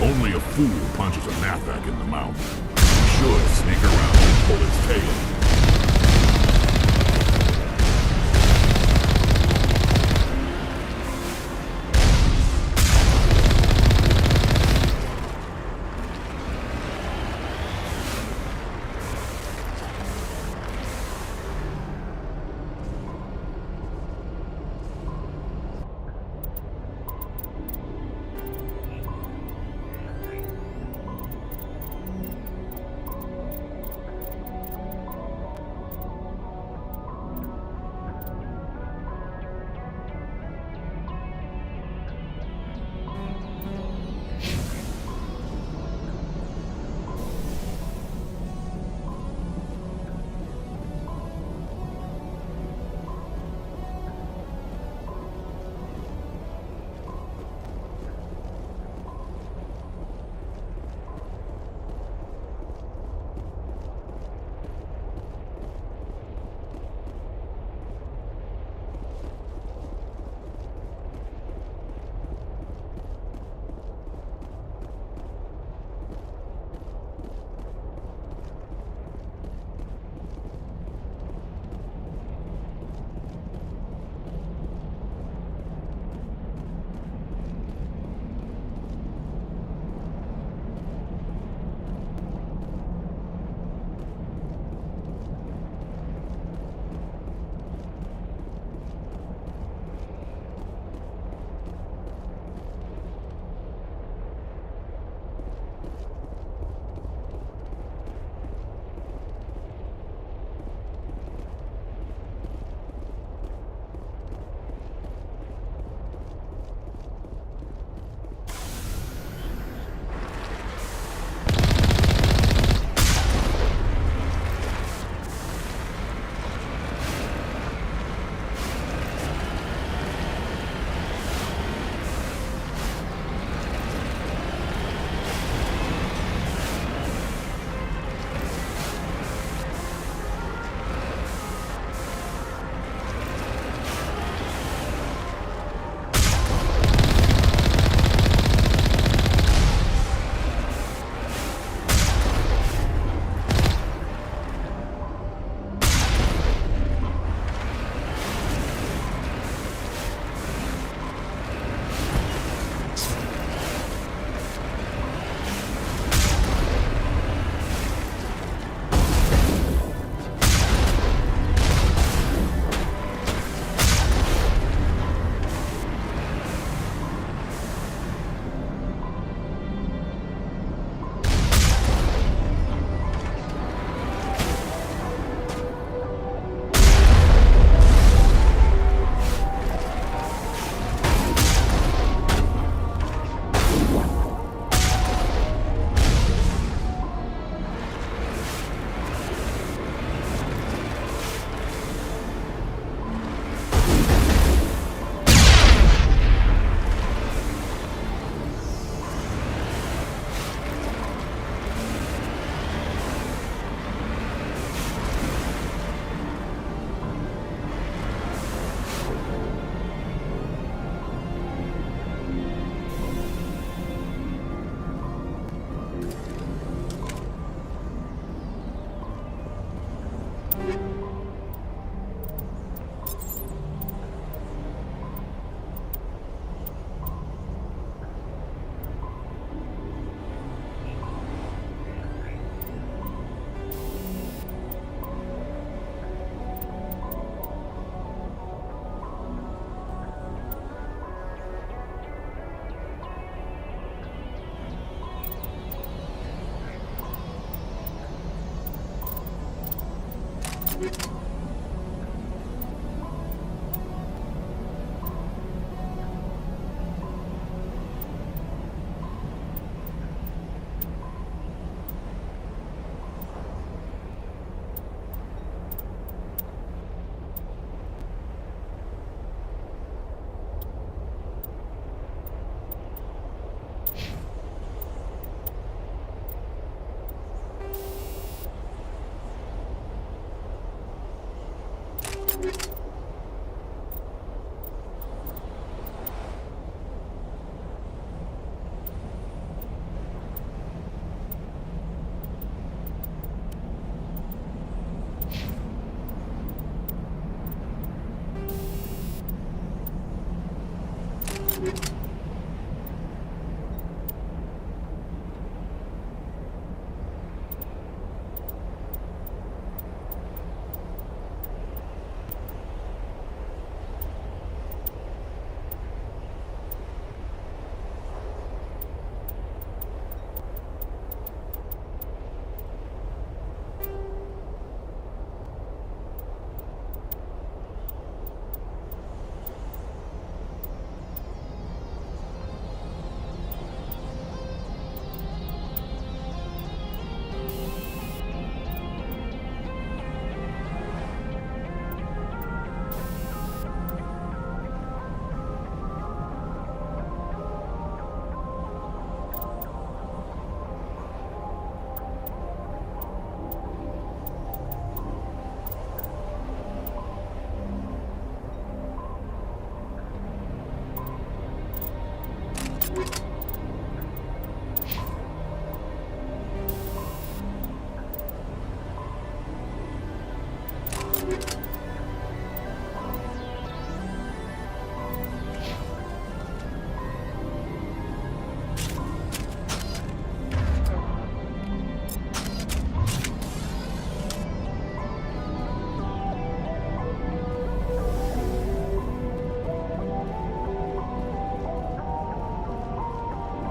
Only a fool punches a knapsack in the mouth. He should sneak around and pull his tail.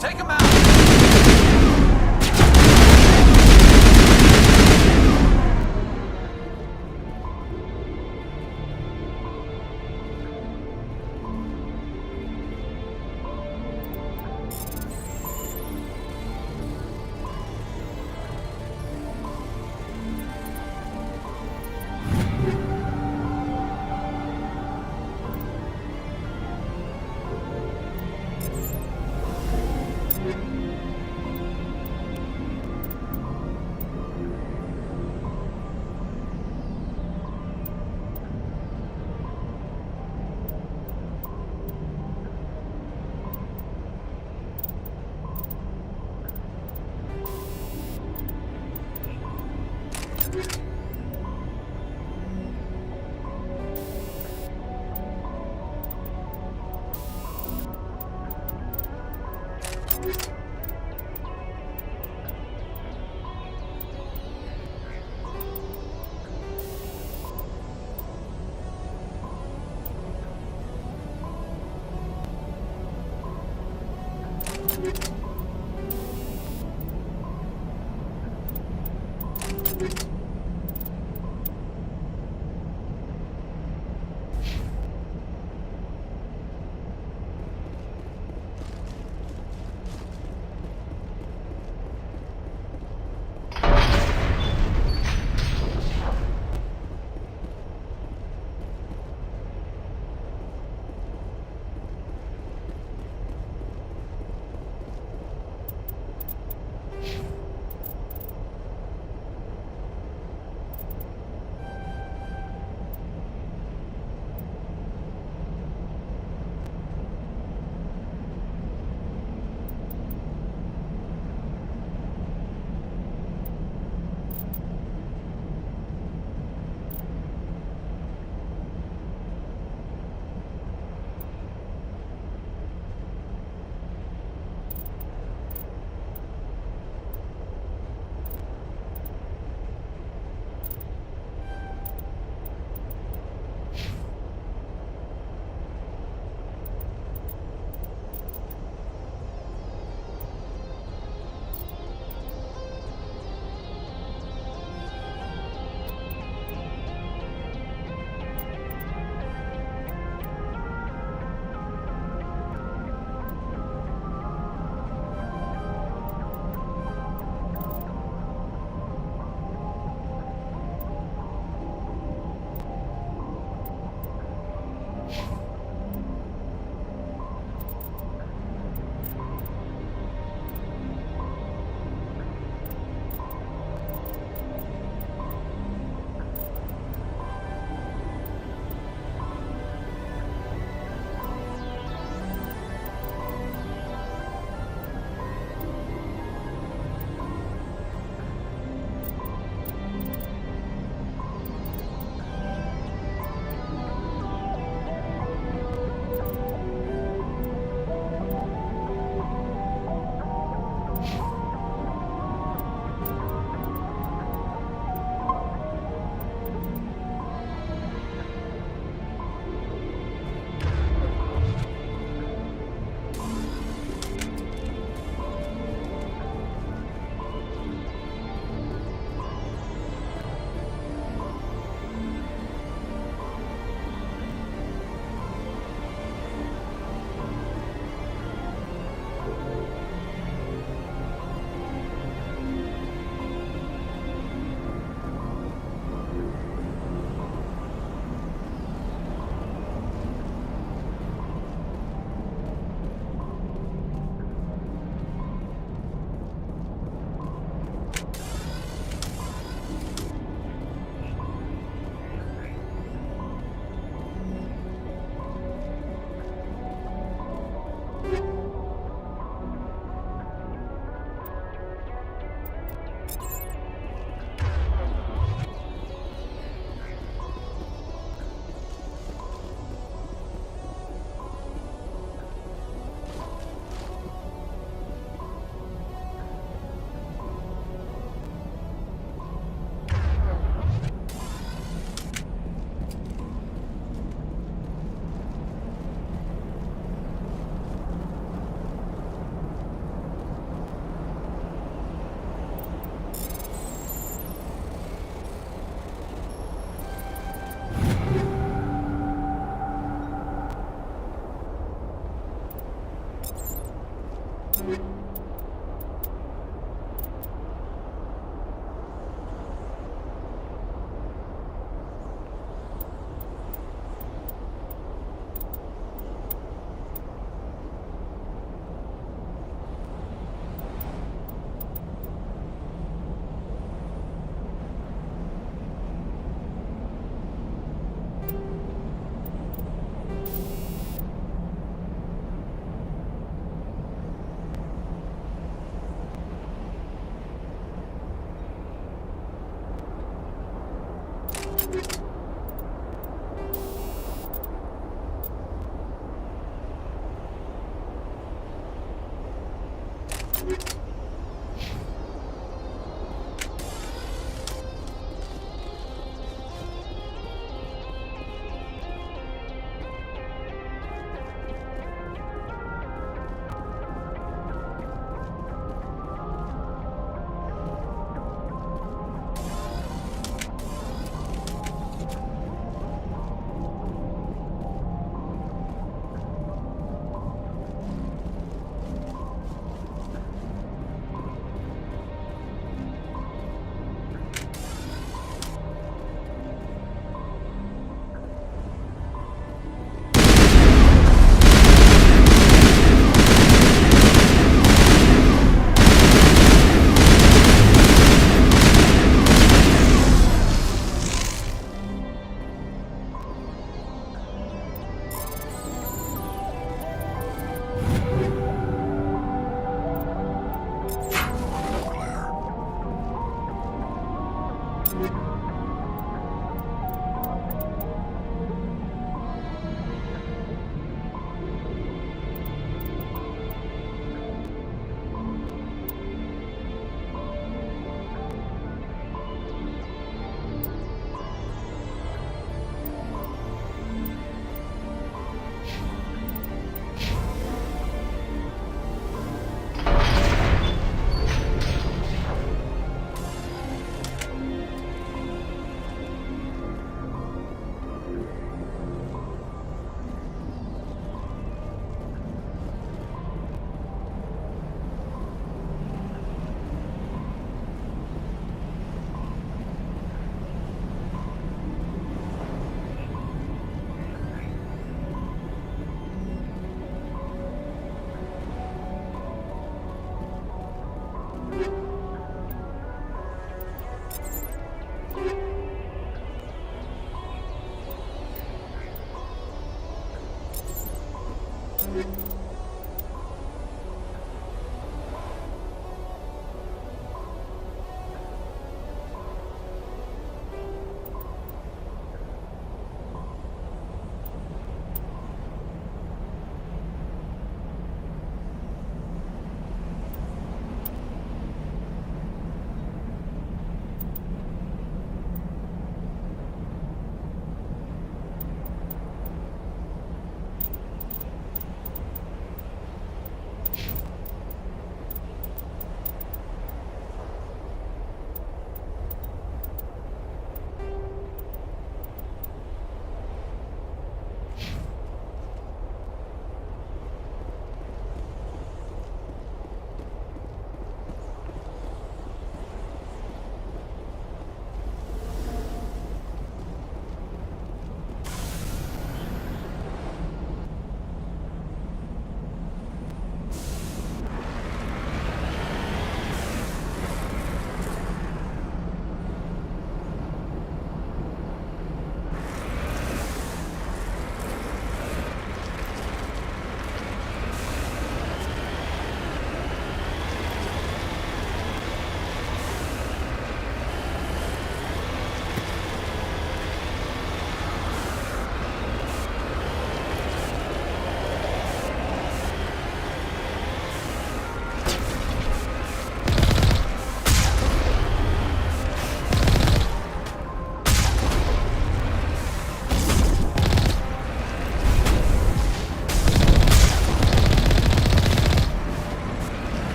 Take him out!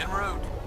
En route.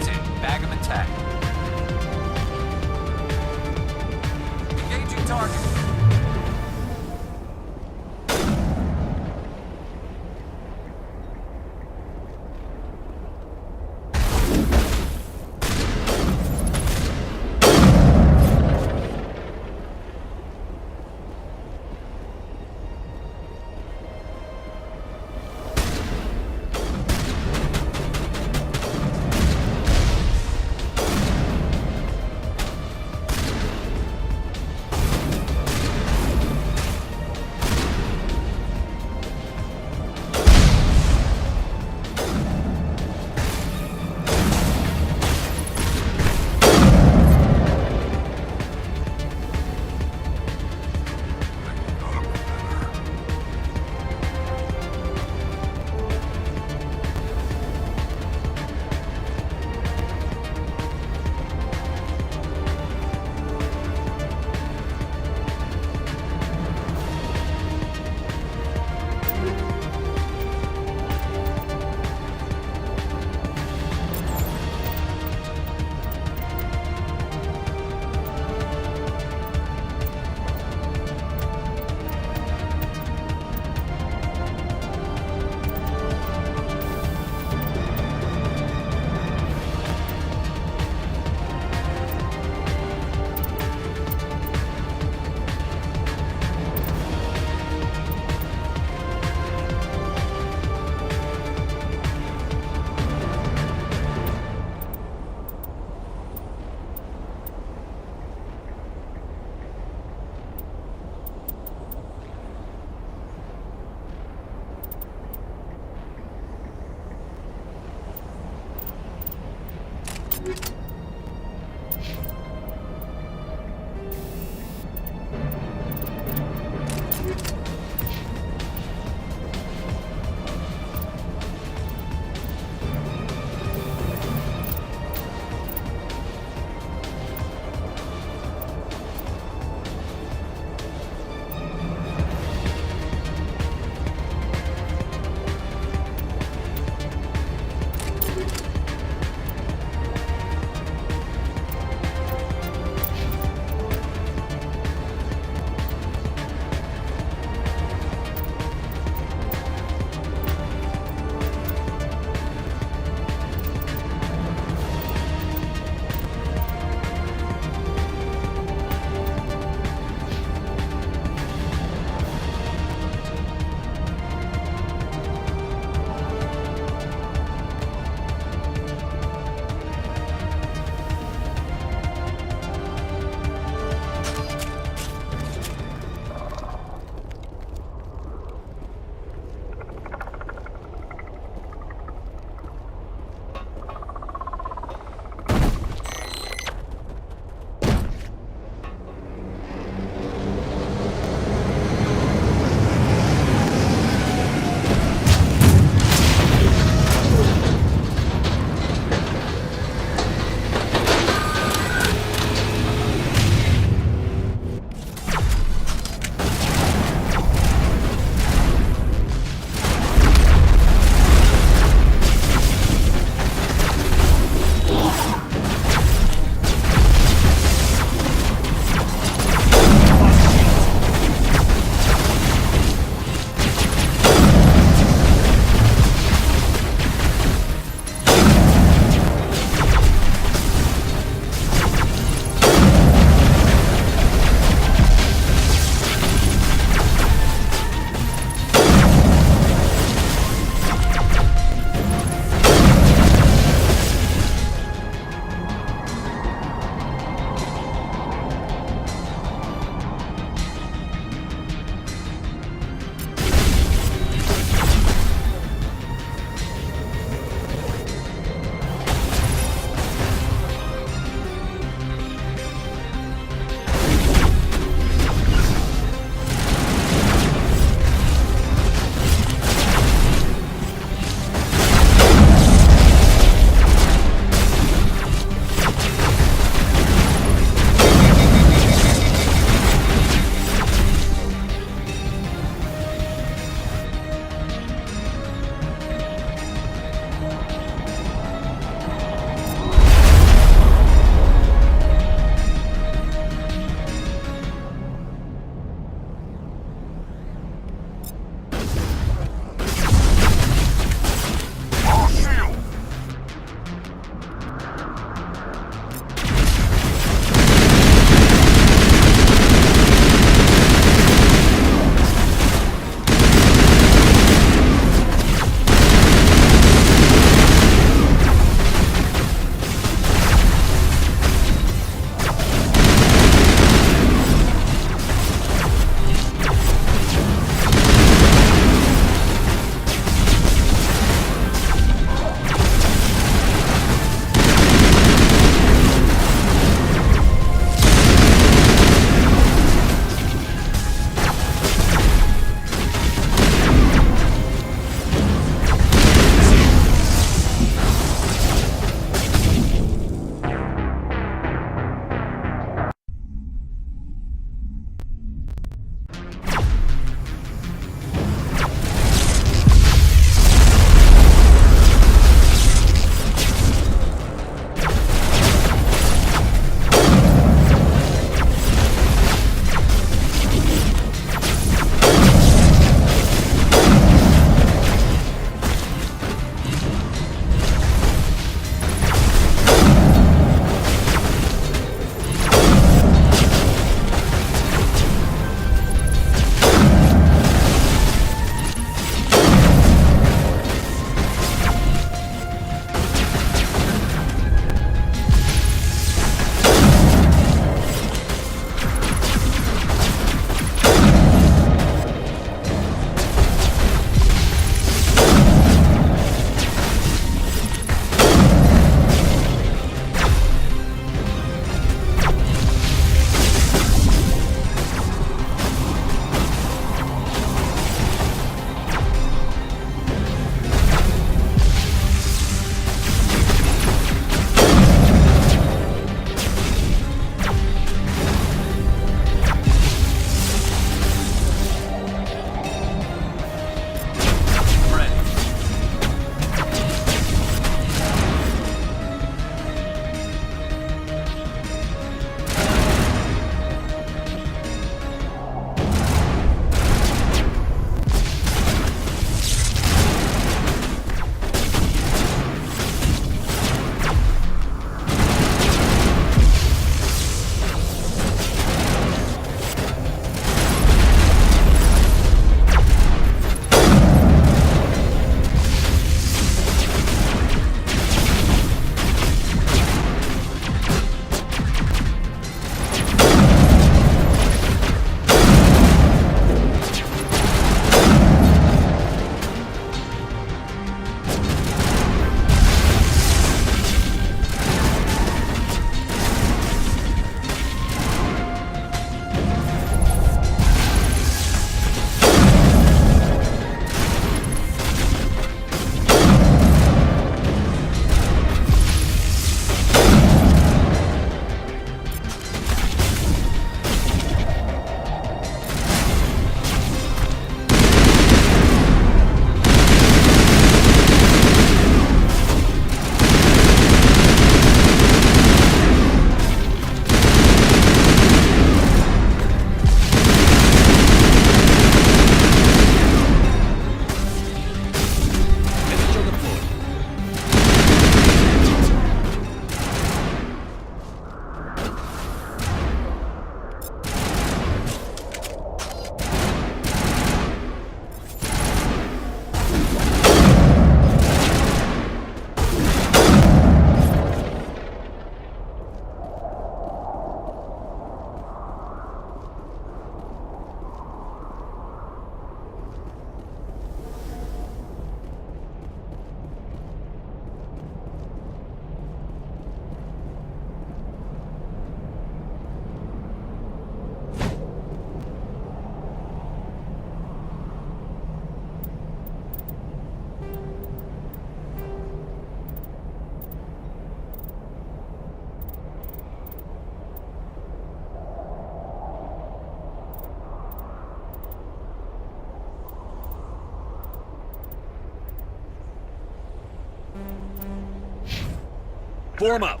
Form up.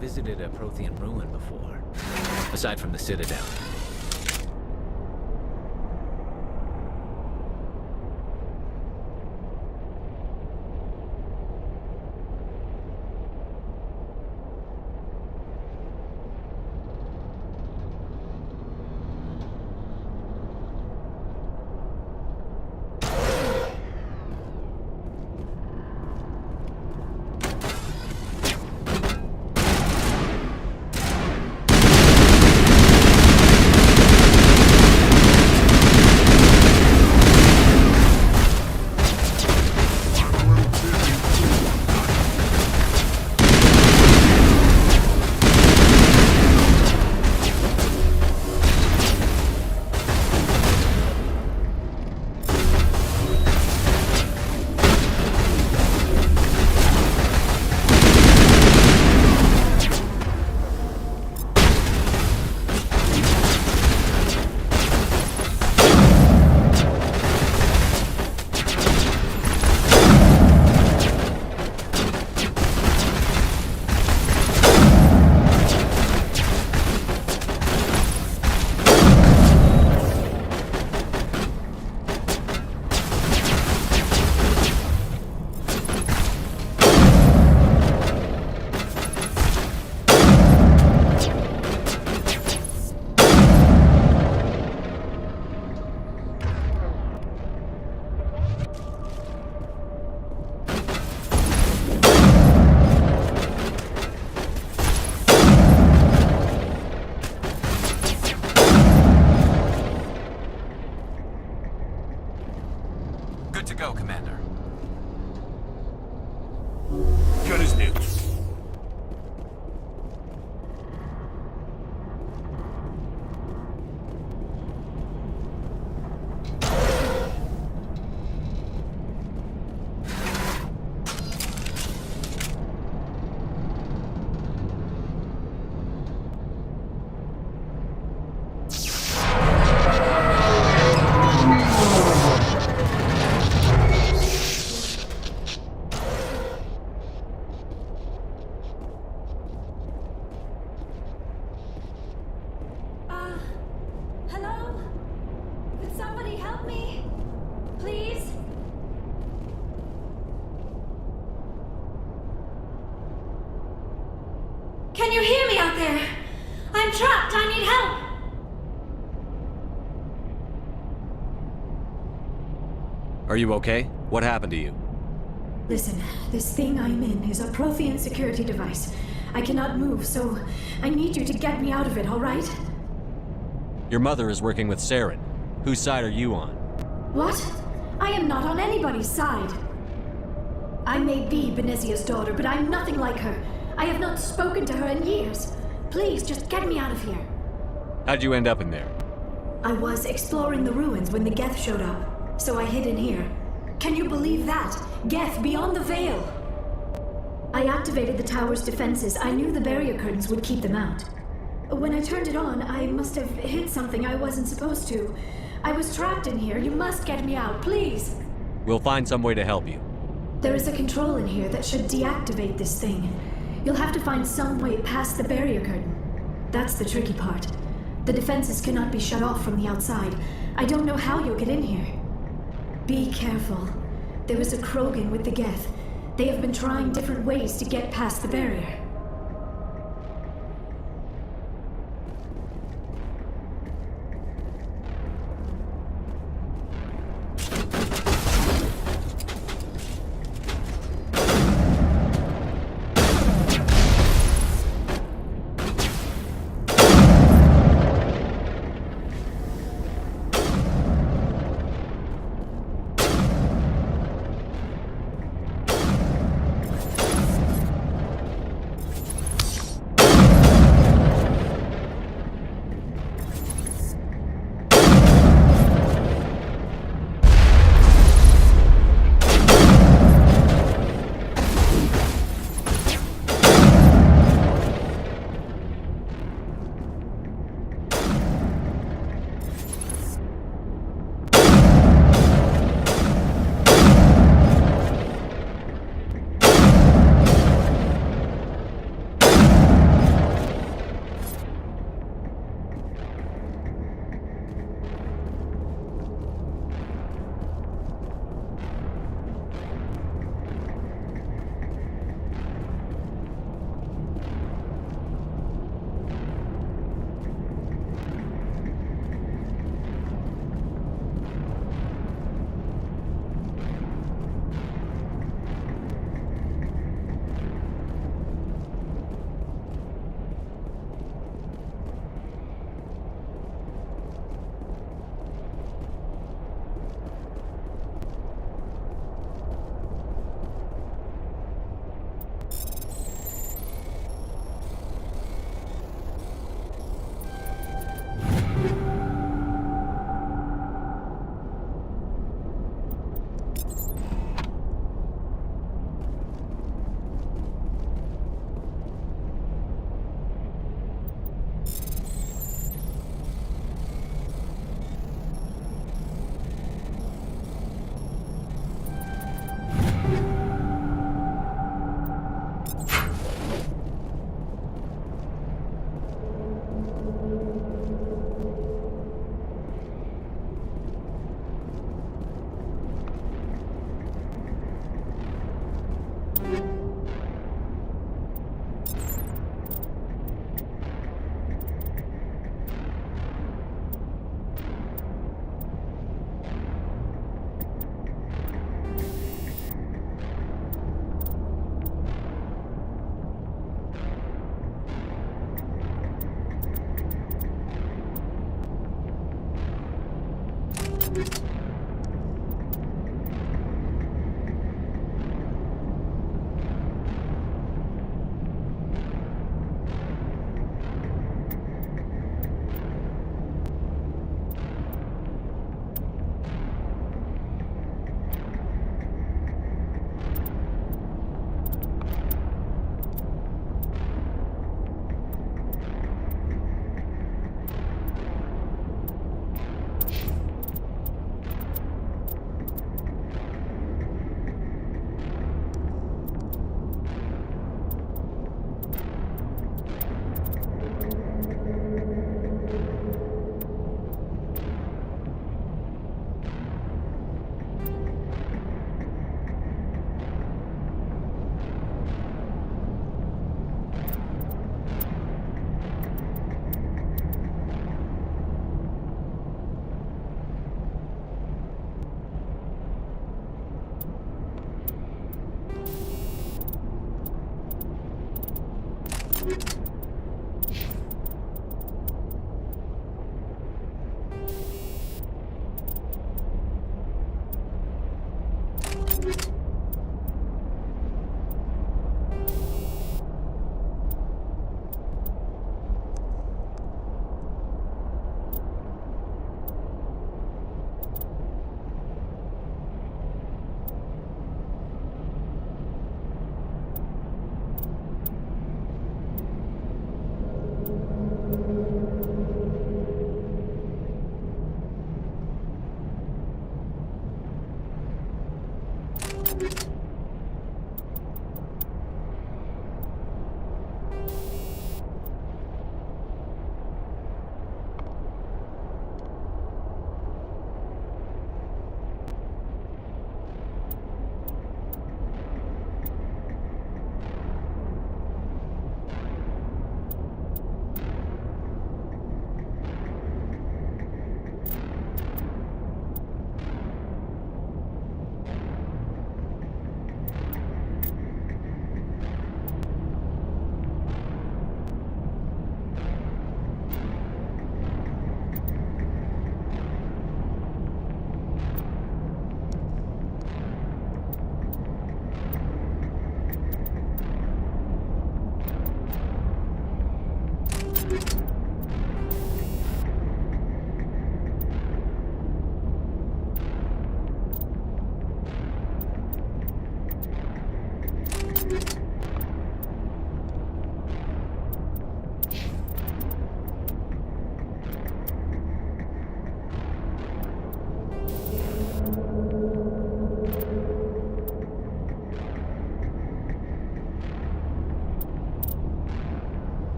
Visited a Prothean ruin before, aside from the Citadel. Good to go, Commander. Gun is new. Hello? Could somebody help me? Please? Can you hear me out there? I'm trapped. I need help. Are you okay? What happened to you? Listen, this thing I'm in is a Prothean security device. I cannot move, so I need you to get me out of it, all right? Your mother is working with Saren. Whose side are you on? What? I am not on anybody's side. I may be Benezia's daughter, but I'm nothing like her. I have not spoken to her in years. Please, just get me out of here. How'd you end up in there? I was exploring the ruins when the Geth showed up, so I hid in here. Can you believe that? Geth beyond the veil! I activated the tower's defenses. I knew the barrier curtains would keep them out. When I turned it on, I must have hit something I wasn't supposed to. I was trapped in here. You must get me out, please! We'll find some way to help you. There is a control in here that should deactivate this thing. You'll have to find some way past the barrier curtain. That's the tricky part. The defenses cannot be shut off from the outside. I don't know how you'll get in here. Be careful. There was a Krogan with the Geth. They have been trying different ways to get past the barrier.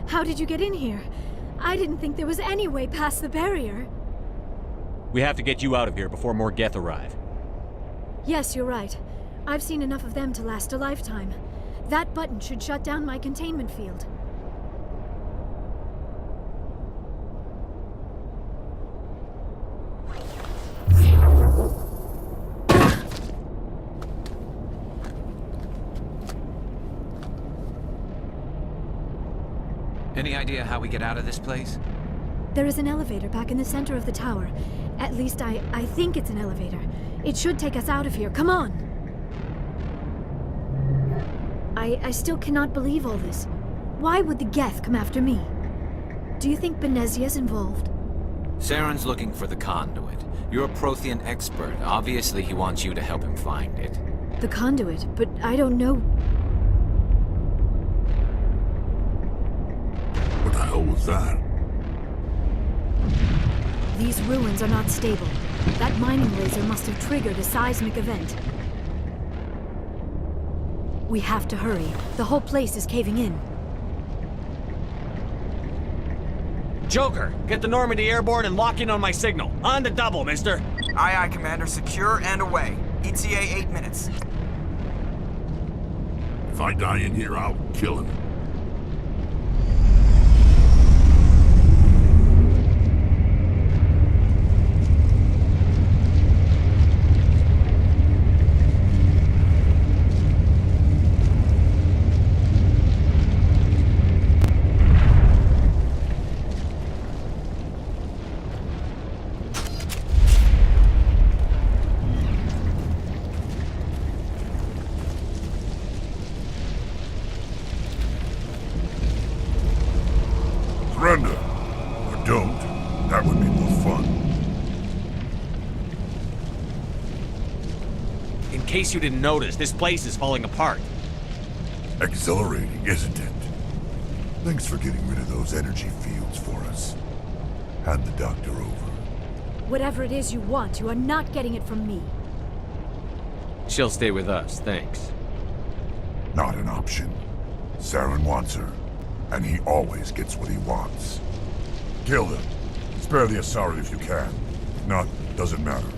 How did you get in here? I didn't think there was any way past the barrier. We have to get you out of here before more Geth arrive. Yes, you're right. I've seen enough of them to last a lifetime. That button should shut down my containment field. Any idea how we get out of this place? There is an elevator back in the center of the tower. At least I think it's an elevator. It should take us out of here. Come on! I still cannot believe all this. Why would the Geth come after me? Do you think Benezia's involved? Saren's looking for the conduit. You're a Prothean expert. Obviously, he wants you to help him find it. The conduit, but I don't know. What the hell was that? These ruins are not stable. That mining laser must have triggered a seismic event. We have to hurry. The whole place is caving in. Joker, get the Normandy airborne and lock in on my signal. On the double, mister. Aye, aye, Commander. Secure and away. ETA 8 minutes. If I die in here, I'll kill him. Surrender. Or don't. That would be more fun. In case you didn't notice, this place is falling apart. Exhilarating, isn't it? Thanks for getting rid of those energy fields for us. Hand the doctor over. Whatever it is you want, you are not getting it from me. She'll stay with us, thanks. Not an option. Saren wants her, and he always gets what he wants. Kill him. Spare the Asari if you can. If not, doesn't matter.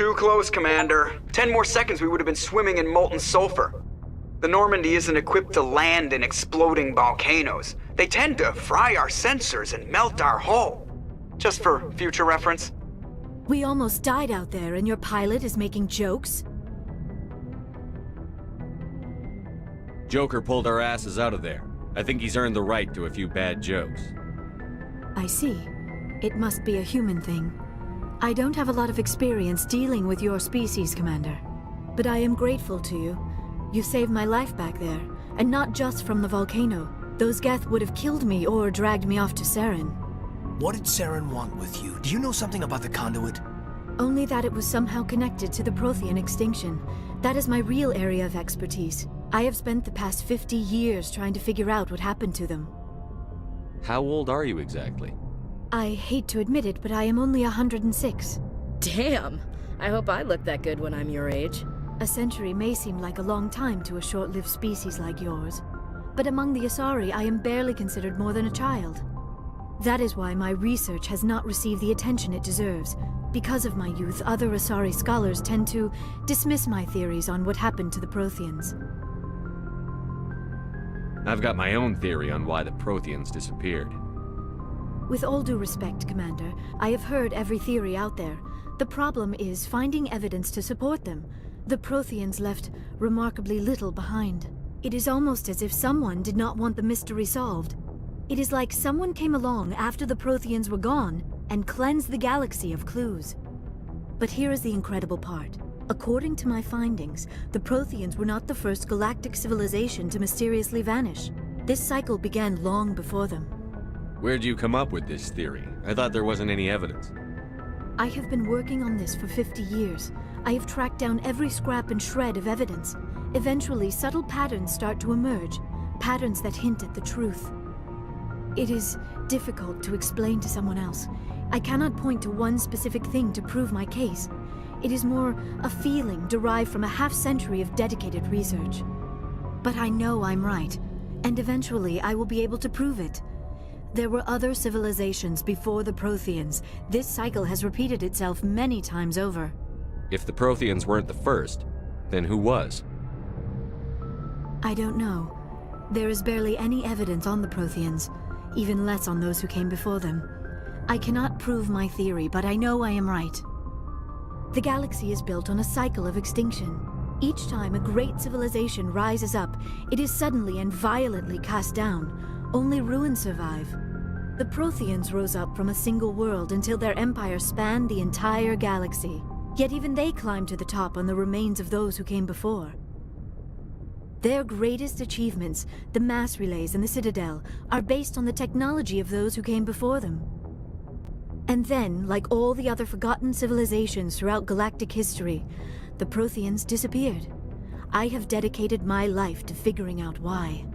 Too close, Commander. 10 more seconds we would have been swimming in molten sulfur. The Normandy isn't equipped to land in exploding volcanoes. They tend to fry our sensors and melt our hull. Just for future reference. We almost died out there and your pilot is making jokes? Joker pulled our asses out of there. I think he's earned the right to a few bad jokes. I see. It must be a human thing. I don't have a lot of experience dealing with your species, Commander. But I am grateful to you. You saved my life back there, and not just from the volcano. Those Geth would have killed me or dragged me off to Saren. What did Saren want with you? Do you know something about the conduit? Only that it was somehow connected to the Prothean extinction. That is my real area of expertise. I have spent the past 50 years trying to figure out what happened to them. How old are you exactly? I hate to admit it, but I am only 106. Damn! I hope I look that good when I'm your age. A century may seem like a long time to a short-lived species like yours, but among the Asari I am barely considered more than a child. That is why my research has not received the attention it deserves. Because of my youth, other Asari scholars tend to dismiss my theories on what happened to the Protheans. I've got my own theory on why the Protheans disappeared. With all due respect, Commander, I have heard every theory out there. The problem is finding evidence to support them. The Protheans left remarkably little behind. It is almost as if someone did not want the mystery solved. It is like someone came along after the Protheans were gone and cleansed the galaxy of clues. But here is the incredible part. According to my findings, the Protheans were not the first galactic civilization to mysteriously vanish. This cycle began long before them. Where'd you come up with this theory? I thought there wasn't any evidence. I have been working on this for 50 years. I have tracked down every scrap and shred of evidence. Eventually, subtle patterns start to emerge, patterns that hint at the truth. It is difficult to explain to someone else. I cannot point to one specific thing to prove my case. It is more a feeling derived from a half-century of dedicated research. But I know I'm right, and eventually I will be able to prove it. There were other civilizations before the Protheans. This cycle has repeated itself many times over. If the Protheans weren't the first, then who was? I don't know. There is barely any evidence on the Protheans, even less on those who came before them. I cannot prove my theory, but I know I am right. The galaxy is built on a cycle of extinction. Each time a great civilization rises up, it is suddenly and violently cast down. Only ruins survive. The Protheans rose up from a single world until their empire spanned the entire galaxy. Yet even they climbed to the top on the remains of those who came before. Their greatest achievements, the mass relays and the Citadel, are based on the technology of those who came before them. And then, like all the other forgotten civilizations throughout galactic history, the Protheans disappeared. I have dedicated my life to figuring out why.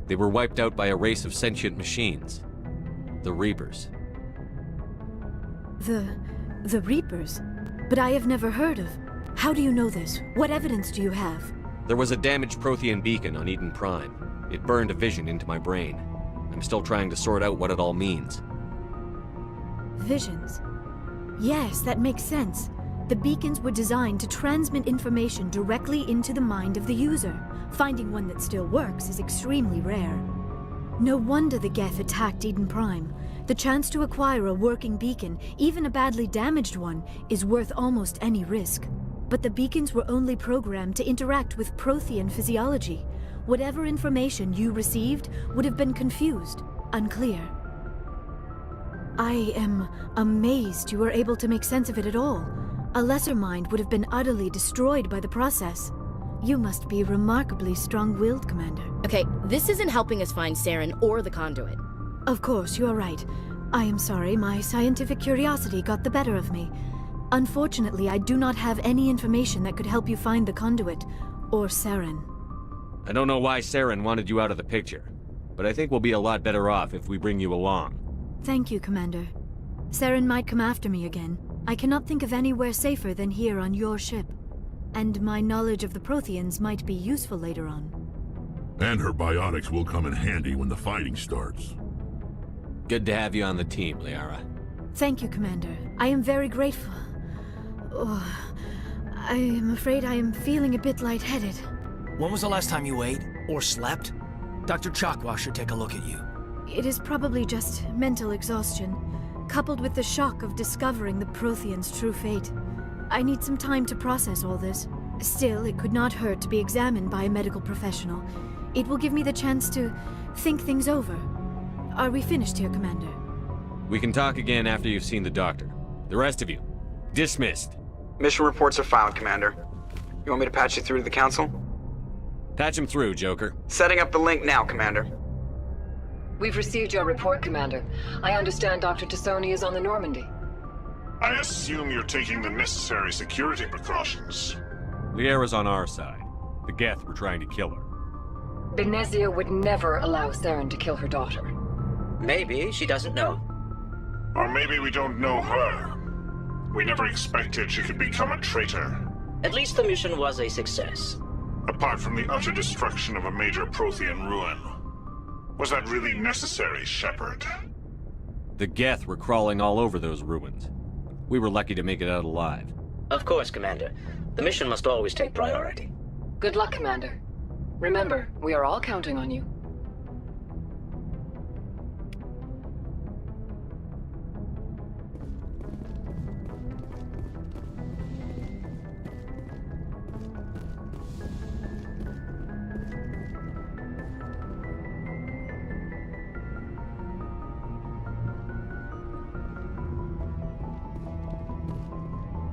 They were wiped out by a race of sentient machines. The Reapers. The Reapers? But I have never heard of. How do you know this? What evidence do you have? There was a damaged Prothean beacon on Eden Prime. It burned a vision into my brain. I'm still trying to sort out what it all means. Visions. Yes, that makes sense. The beacons were designed to transmit information directly into the mind of the user. Finding one that still works is extremely rare. No wonder the Geth attacked Eden Prime. The chance to acquire a working beacon, even a badly damaged one, is worth almost any risk. But the beacons were only programmed to interact with Prothean physiology. Whatever information you received would have been confused, unclear. I am amazed you were able to make sense of it at all. A lesser mind would have been utterly destroyed by the process. You must be remarkably strong-willed, Commander. Okay, this isn't helping us find Saren or the conduit. Of course, you are right. I am sorry, my scientific curiosity got the better of me. Unfortunately, I do not have any information that could help you find the conduit, or Saren. I don't know why Saren wanted you out of the picture, but I think we'll be a lot better off if we bring you along. Thank you, Commander. Saren might come after me again. I cannot think of anywhere safer than here on your ship. And my knowledge of the Protheans might be useful later on. And her biotics will come in handy when the fighting starts. Good to have you on the team, Liara. Thank you, Commander. I am very grateful. Oh, I am afraid I am feeling a bit lightheaded. When was the last time you ate? Or slept? Dr. Chakwa should take a look at you. It is probably just mental exhaustion, coupled with the shock of discovering the Prothean's true fate. I need some time to process all this. Still, it could not hurt to be examined by a medical professional. It will give me the chance to think things over. Are we finished here, Commander? We can talk again after you've seen the doctor. The rest of you, dismissed. Mission reports are filed, Commander. You want me to patch you through to the Council? Patch him through, Joker. Setting up the link now, Commander. We've received your report, Commander. I understand Dr. Tassoni is on the Normandy. I assume you're taking the necessary security precautions. Liara's on our side. The Geth were trying to kill her. Benezia would never allow Saren to kill her daughter. Maybe she doesn't know. Or maybe we don't know her. We never expected she could become a traitor. At least the mission was a success. Apart from the utter destruction of a major Prothean ruin. Was that really necessary, Shepard? The Geth were crawling all over those ruins. We were lucky to make it out alive. Of course, Commander. The mission must always take priority. Good luck, Commander. Remember, we are all counting on you.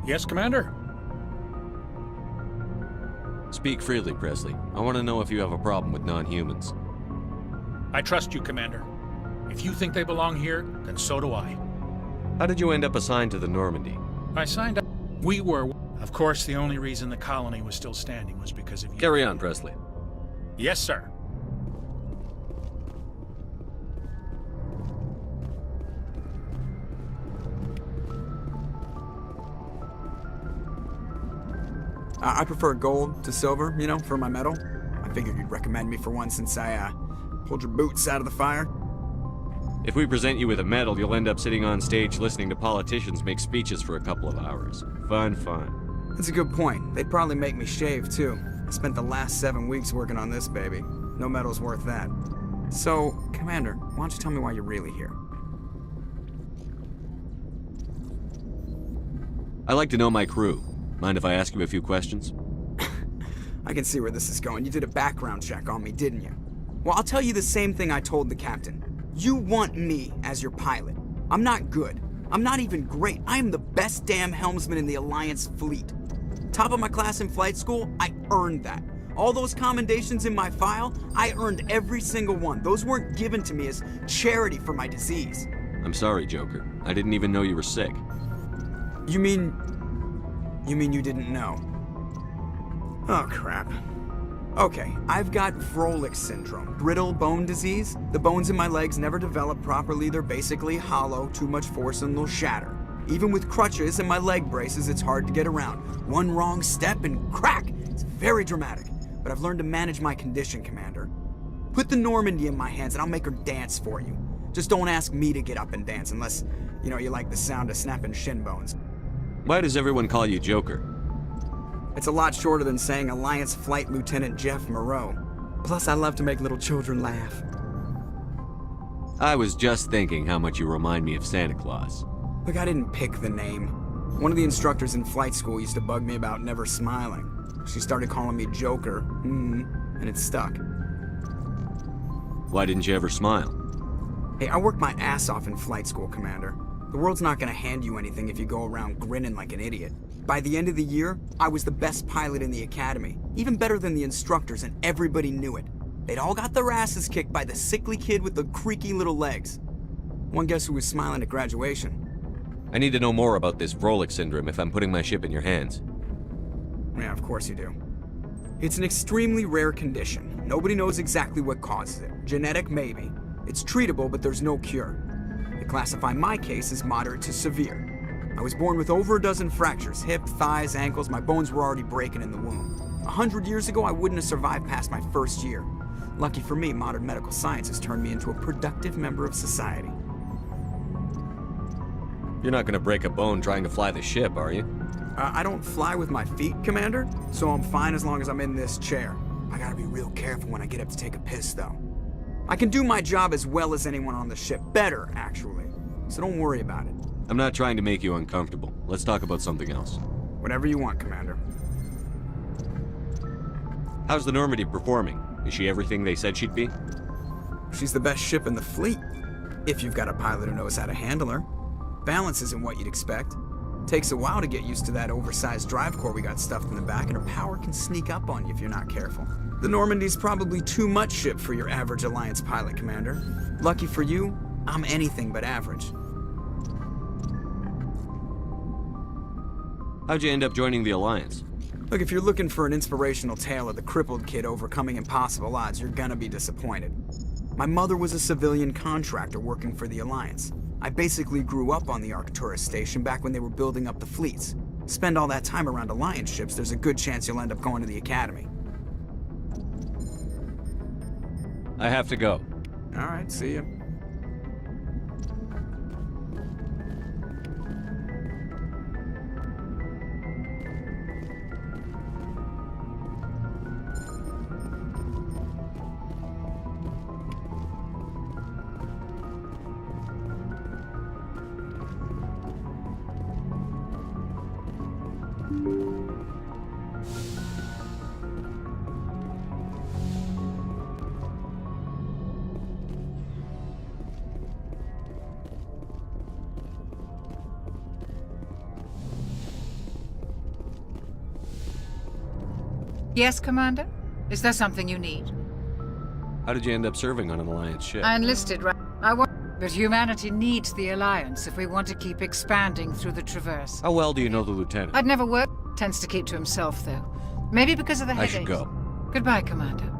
Yes, Commander? Speak freely, Presley. I want to know if you have a problem with non-humans. I trust you, Commander. If you think they belong here, then so do I. How did you end up assigned to the Normandy? I signed up. We were. Of course, the only reason the colony was still standing was because of you. Carry on, Presley. Yes, sir. I prefer gold to silver, you know, for my medal. I figured you'd recommend me for one since I, pulled your boots out of the fire. If we present you with a medal, you'll end up sitting on stage listening to politicians make speeches for a couple of hours. Fun, fun. That's a good point. They'd probably make me shave, too. I spent the last 7 weeks working on this baby. No medal's worth that. So, Commander, why don't you tell me why you're really here? I like to know my crew. Mind if I ask you a few questions? I can see where this is going. You did a background check on me, didn't you? Well, I'll tell you the same thing I told the captain. You want me as your pilot. I'm not good. I'm not even great. I am the best damn helmsman in the Alliance fleet. Top of my class in flight school, I earned that. All those commendations in my file, I earned every single one. Those weren't given to me as charity for my disease. I'm sorry, Joker. I didn't even know you were sick. You mean you didn't know? Oh, crap. Okay, I've got Vrolik syndrome, brittle bone disease. The bones in my legs never develop properly. They're basically hollow, too much force and they'll shatter. Even with crutches and my leg braces, it's hard to get around. One wrong step and crack! It's very dramatic. But I've learned to manage my condition, Commander. Put the Normandy in my hands and I'll make her dance for you. Just don't ask me to get up and dance unless, you know, you like the sound of snapping shin bones. Why does everyone call you Joker? It's a lot shorter than saying Alliance Flight Lieutenant Jeff Moreau. Plus, I love to make little children laugh. I was just thinking how much you remind me of Santa Claus. Look, I didn't pick the name. One of the instructors in flight school used to bug me about never smiling. She started calling me Joker, and it stuck. Why didn't you ever smile? Hey, I worked my ass off in flight school, Commander. The world's not gonna hand you anything if you go around grinning like an idiot. By the end of the year, I was the best pilot in the academy, even better than the instructors, and everybody knew it. They'd all got their asses kicked by the sickly kid with the creaky little legs. One guess who was smiling at graduation? I need to know more about this Vrolik syndrome if I'm putting my ship in your hands. Yeah, of course you do. It's an extremely rare condition. Nobody knows exactly what causes it. Genetic, maybe. It's treatable, but there's no cure. They classify my case as moderate to severe. I was born with over a dozen fractures, hip, thighs, ankles. My bones were already breaking in the womb. 100 years ago, I wouldn't have survived past my first year. Lucky for me, modern medical science has turned me into a productive member of society. You're not gonna break a bone trying to fly the ship, are you? I don't fly with my feet, Commander, so I'm fine as long as I'm in this chair. I gotta be real careful when I get up to take a piss, though. I can do my job as well as anyone on the ship. Better, actually. So don't worry about it. I'm not trying to make you uncomfortable. Let's talk about something else. Whatever you want, Commander. How's the Normandy performing? Is she everything they said she'd be? She's the best ship in the fleet, if you've got a pilot who knows how to handle her. Balance isn't what you'd expect. Takes a while to get used to that oversized drive core we got stuffed in the back, and her power can sneak up on you if you're not careful. The Normandy's probably too much ship for your average Alliance pilot, Commander. Lucky for you, I'm anything but average. How'd you end up joining the Alliance? Look, if you're looking for an inspirational tale of the crippled kid overcoming impossible odds, you're gonna be disappointed. My mother was a civilian contractor working for the Alliance. I basically grew up on the Arcturus station back when they were building up the fleets. Spend all that time around Alliance ships, there's a good chance you'll end up going to the Academy. I have to go. All right, see ya. Yes, Commander? Is there something you need? How did you end up serving on an Alliance ship? I enlisted, right? But humanity needs the Alliance if we want to keep expanding through the Traverse. How well do you know the Lieutenant? I'd never worked. Tends to keep to himself, though. Maybe because of the headaches. I should go. Goodbye, Commander.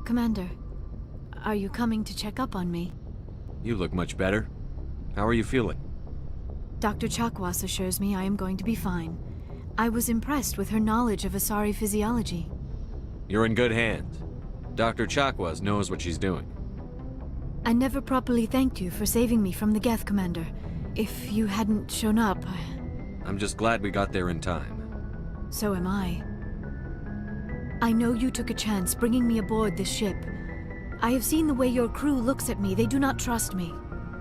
Commander, are you coming to check up on me? You look much better. How are you feeling? Dr. Chakwas assures me I am going to be fine. I was impressed with her knowledge of Asari physiology. You're in good hands. Dr. Chakwas knows what she's doing. I never properly thanked you for saving me from the Geth, Commander. If you hadn't shown up... I'm just glad we got there in time. So am I. I know you took a chance bringing me aboard this ship. I have seen the way your crew looks at me. They do not trust me.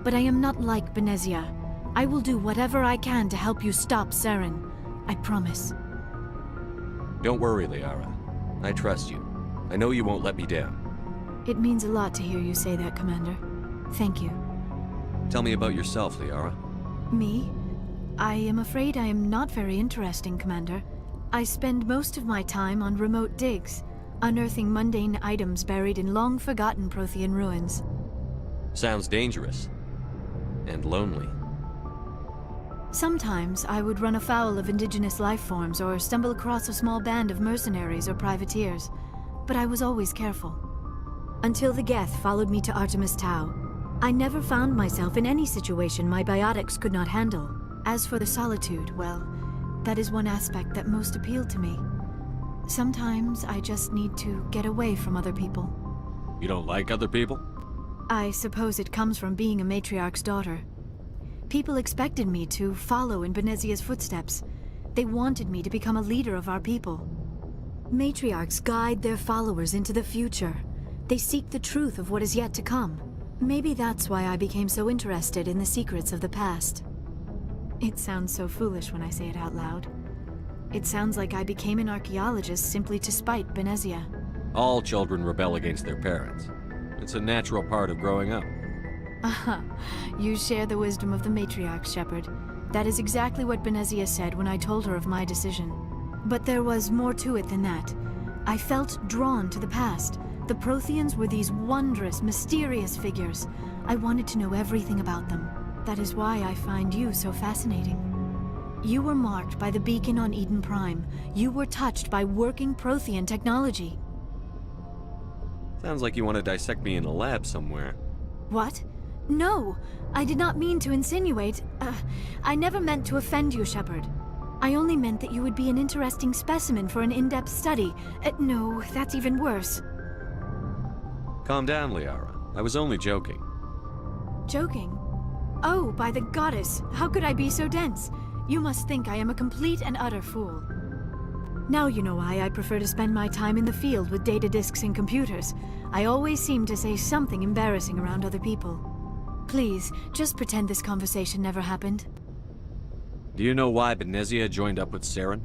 But I am not like Benezia. I will do whatever I can to help you stop Saren. I promise. Don't worry, Liara. I trust you. I know you won't let me down. It means a lot to hear you say that, Commander. Thank you. Tell me about yourself, Liara. Me? I am afraid I am not very interesting, Commander. I spend most of my time on remote digs, unearthing mundane items buried in long-forgotten Prothean ruins. Sounds dangerous. And lonely. Sometimes I would run afoul of indigenous life forms or stumble across a small band of mercenaries or privateers, but I was always careful. Until the Geth followed me to Artemis Tau, I never found myself in any situation my biotics could not handle. As for the solitude, well, that is one aspect that most appealed to me. Sometimes I just need to get away from other people. You don't like other people? I suppose it comes from being a matriarch's daughter. People expected me to follow in Benezia's footsteps. They wanted me to become a leader of our people. Matriarchs guide their followers into the future. They seek the truth of what is yet to come. Maybe that's why I became so interested in the secrets of the past. It sounds so foolish when I say it out loud. It sounds like I became an archaeologist simply to spite Benezia. All children rebel against their parents. It's a natural part of growing up. Aha, you share the wisdom of the matriarch, Shepard. That is exactly what Benezia said when I told her of my decision. But there was more to it than that. I felt drawn to the past. The Protheans were these wondrous, mysterious figures. I wanted to know everything about them. That is why I find you so fascinating. You were marked by the beacon on Eden Prime. You were touched by working Prothean technology. Sounds like you want to dissect me in a lab somewhere. What? No! I did not mean to insinuate. I never meant to offend you, Shepard. I only meant that you would be an interesting specimen for an in-depth study. No, that's even worse. Calm down, Liara. I was only joking. Joking? Oh, by the goddess, how could I be so dense? You must think I am a complete and utter fool. Now you know why I prefer to spend my time in the field with data disks and computers. I always seem to say something embarrassing around other people. Please, just pretend this conversation never happened. Do you know why Benezia joined up with Saren?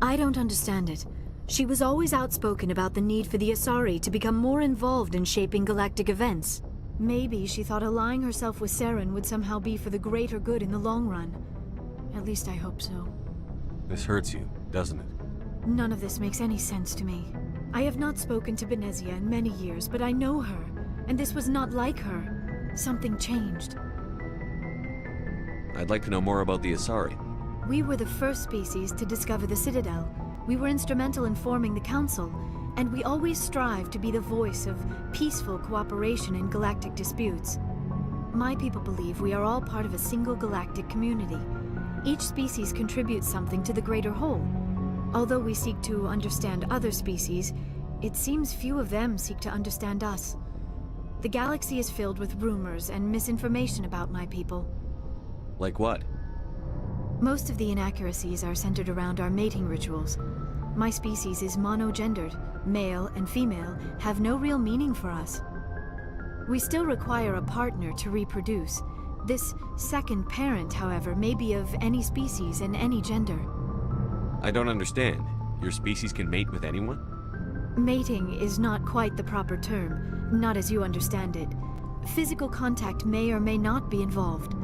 I don't understand it. She was always outspoken about the need for the Asari to become more involved in shaping galactic events. Maybe she thought allying herself with Saren would somehow be for the greater good in the long run. At least I hope so. This hurts you, doesn't it? None of this makes any sense to me. I have not spoken to Benezia in many years, but I know her, and this was not like her. Something changed. I'd like to know more about the Asari. We were the first species to discover the Citadel. We were instrumental in forming the Council, and we always strive to be the voice of peaceful cooperation in galactic disputes. My people believe we are all part of a single galactic community. Each species contributes something to the greater whole. Although we seek to understand other species, it seems few of them seek to understand us. The galaxy is filled with rumors and misinformation about my people. Like what? Most of the inaccuracies are centered around our mating rituals. My species is monogendered. Male and female have no real meaning for us. We still require a partner to reproduce. This second parent, however, may be of any species and any gender. I don't understand. Your species can mate with anyone? Mating is not quite the proper term, not as you understand it. Physical contact may or may not be involved,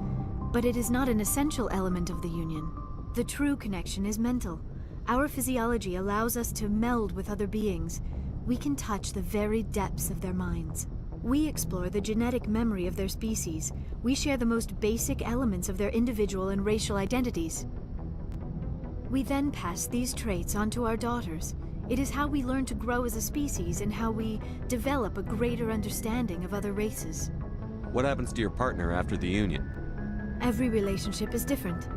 but it is not an essential element of the union. The true connection is mental. Our physiology allows us to meld with other beings. We can touch the very depths of their minds. We explore the genetic memory of their species. We share the most basic elements of their individual and racial identities. We then pass these traits on to our daughters. It is how we learn to grow as a species and how we develop a greater understanding of other races. What happens to your partner after the union? Every relationship is different.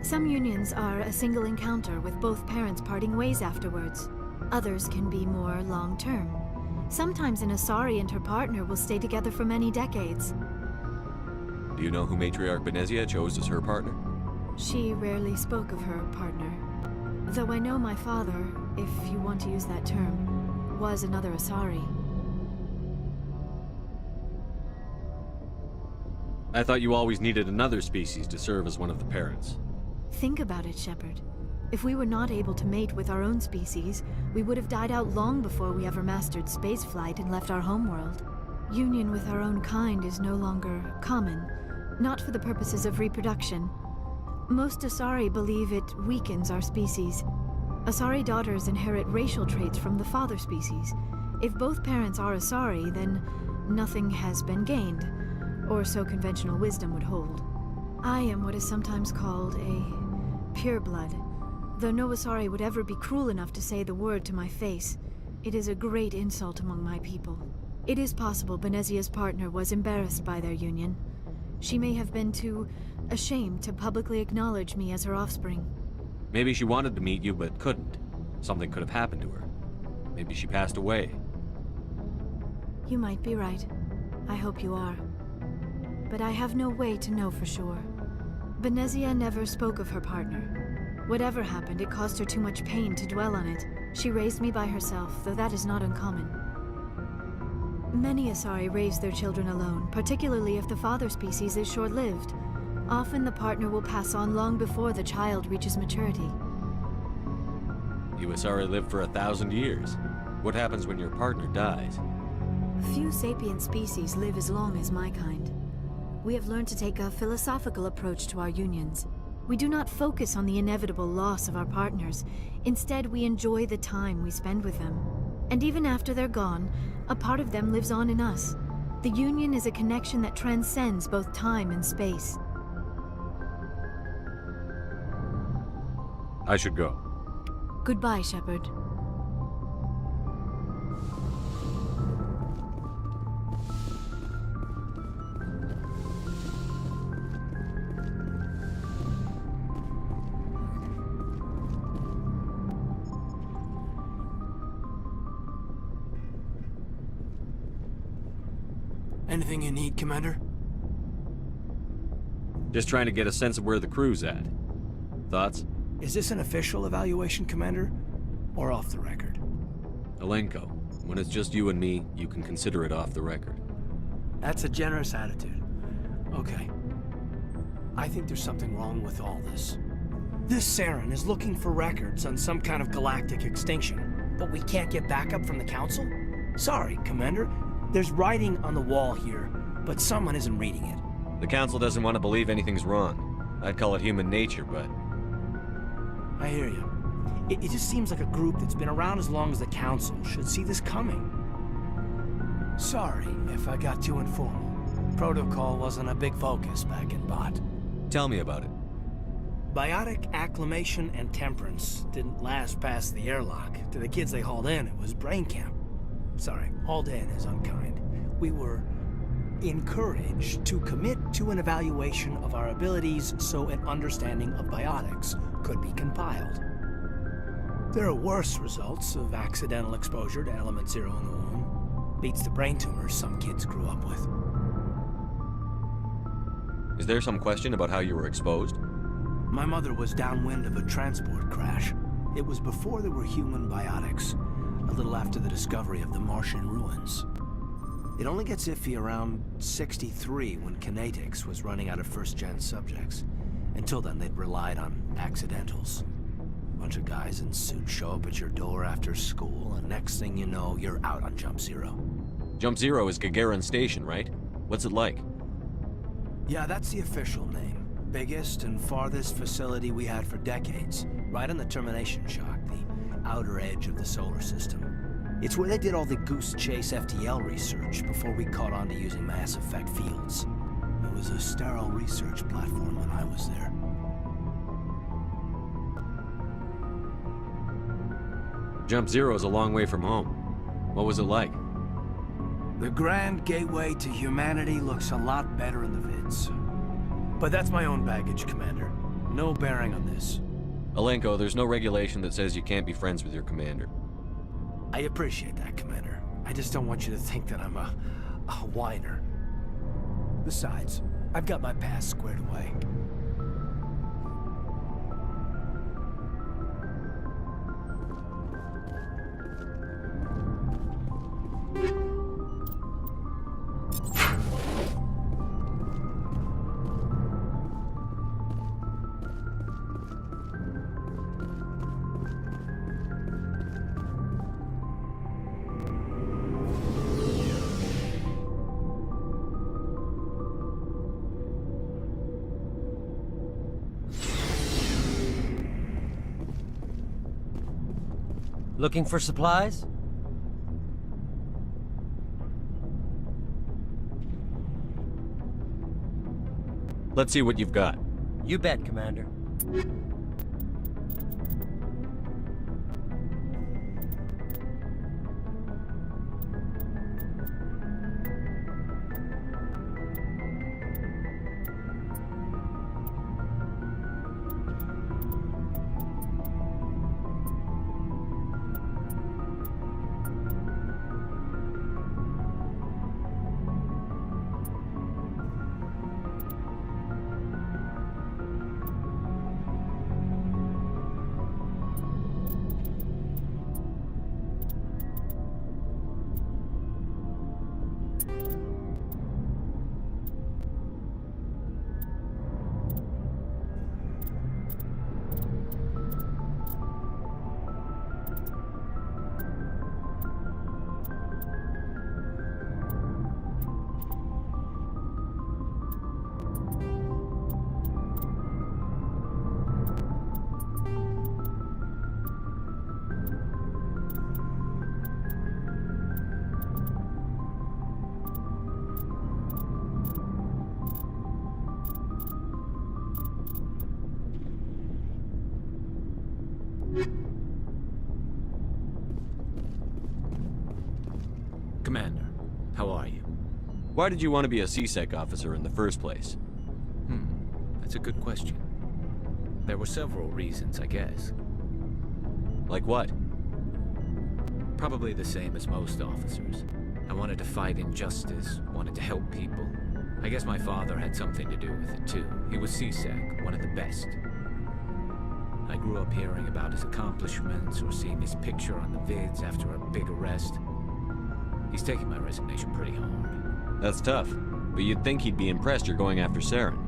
Some unions are a single encounter with both parents parting ways afterwards. Others can be more long-term. Sometimes an Asari and her partner will stay together for many decades. Do you know who Matriarch Benezia chose as her partner? She rarely spoke of her partner. Though I know my father, if you want to use that term, was another Asari. I thought you always needed another species to serve as one of the parents. Think about it, Shepard. If we were not able to mate with our own species, we would have died out long before we ever mastered spaceflight and left our homeworld. Union with our own kind is no longer common, not for the purposes of reproduction. Most Asari believe it weakens our species. Asari daughters inherit racial traits from the father species. If both parents are Asari, then nothing has been gained, or so conventional wisdom would hold. I am what is sometimes called a pureblood. Though no Asari would ever be cruel enough to say the word to my face, it is a great insult among my people. It is possible Benezia's partner was embarrassed by their union. She may have been too ashamed to publicly acknowledge me as her offspring. Maybe she wanted to meet you but couldn't. Something could have happened to her. Maybe she passed away. You might be right. I hope you are. But I have no way to know for sure. Benezia never spoke of her partner. Whatever happened, it caused her too much pain to dwell on it. She raised me by herself, though that is not uncommon. Many Asari raise their children alone, particularly if the father species is short-lived. Often the partner will pass on long before the child reaches maturity. You Asari live for 1,000 years. What happens when your partner dies? Few sapient species live as long as my kind. We have learned to take a philosophical approach to our unions. We do not focus on the inevitable loss of our partners. Instead, we enjoy the time we spend with them. And even after they're gone, a part of them lives on in us. The union is a connection that transcends both time and space. I should go. Goodbye, Shepard. Anything you need, Commander? Just trying to get a sense of where the crew's at. Thoughts? Is this an official evaluation, Commander? Or off the record? Alenko, when it's just you and me, you can consider it off the record. That's a generous attitude. Okay. I think there's something wrong with all this. This Saren is looking for records on some kind of galactic extinction, but we can't get backup from the Council? Sorry, Commander. There's writing on the wall here, but someone isn't reading it. The Council doesn't want to believe anything's wrong. I'd call it human nature, but... I hear you. It just seems like a group that's been around as long as the Council should see this coming. Sorry if I got too informal. Protocol wasn't a big focus back in Bot. Tell me about it. Biotic acclimation and temperance didn't last past the airlock. To the kids they hauled in, it was brain camp. Sorry, hauled in is unkind. We were encouraged to commit to an evaluation of our abilities so an understanding of biotics could be compiled. There are worse results of accidental exposure to element 0 in the womb. Beats the brain tumors some kids grew up with. Is there some question about how you were exposed? My mother was downwind of a transport crash. It was before there were human biotics, a little after the discovery of the Martian ruins. It only gets iffy around 63 when Kinetics was running out of first-gen subjects. Until then, they'd relied on accidentals. A bunch of guys in suits show up at your door after school, and next thing you know, you're out on Jump Zero. Jump Zero is Gagarin Station, right? What's it like? Yeah, that's the official name. Biggest and farthest facility we had for decades. Right on the termination shock, the outer edge of the solar system. It's where they did all the Goose Chase FTL research before we caught on to using mass effect fields. It was a sterile research platform when I was there. Jump Zero is a long way from home. What was it like? The grand gateway to humanity looks a lot better in the vids. But that's my own baggage, Commander. No bearing on this. Alenko, there's no regulation that says you can't be friends with your commander. I appreciate that, Commander. I just don't want you to think that I'm a whiner. Besides, I've got my past squared away. Looking for supplies? Let's see what you've got. You bet, Commander. Commander, how are you? Why did you want to be a C-Sec officer in the first place? That's a good question. There were several reasons, I guess. Like what? Probably the same as most officers. I wanted to fight injustice, wanted to help people. I guess my father had something to do with it too. He was CSEC, one of the best. I grew up hearing about his accomplishments or seeing his picture on the vids after a big arrest. He's taking my resignation pretty hard. That's tough, but you'd think he'd be impressed you're going after Saren.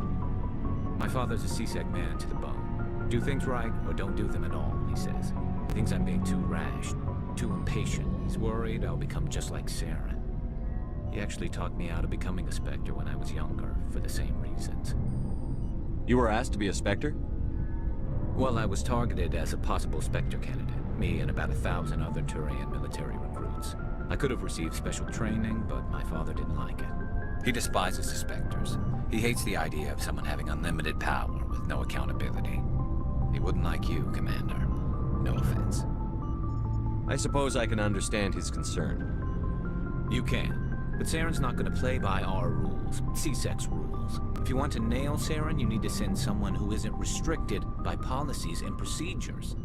My father's a CSEC man to the bone. Do things right or don't do them at all, he says. He thinks I'm being too rash, too impatient. He's worried I'll become just like Saren. He actually talked me out of becoming a Spectre when I was younger, for the same reasons. You were asked to be a Spectre? Well, I was targeted as a possible Spectre candidate, me and about 1,000 other Turian military recruits. I could have received special training, but my father didn't like it. He despises the Spectres. He hates the idea of someone having unlimited power with no accountability. He wouldn't like you, Commander. No offense. I suppose I can understand his concern. You can. But Saren's not going to play by our rules, CSEC's rules. If you want to nail Saren, you need to send someone who isn't restricted by policies and procedures.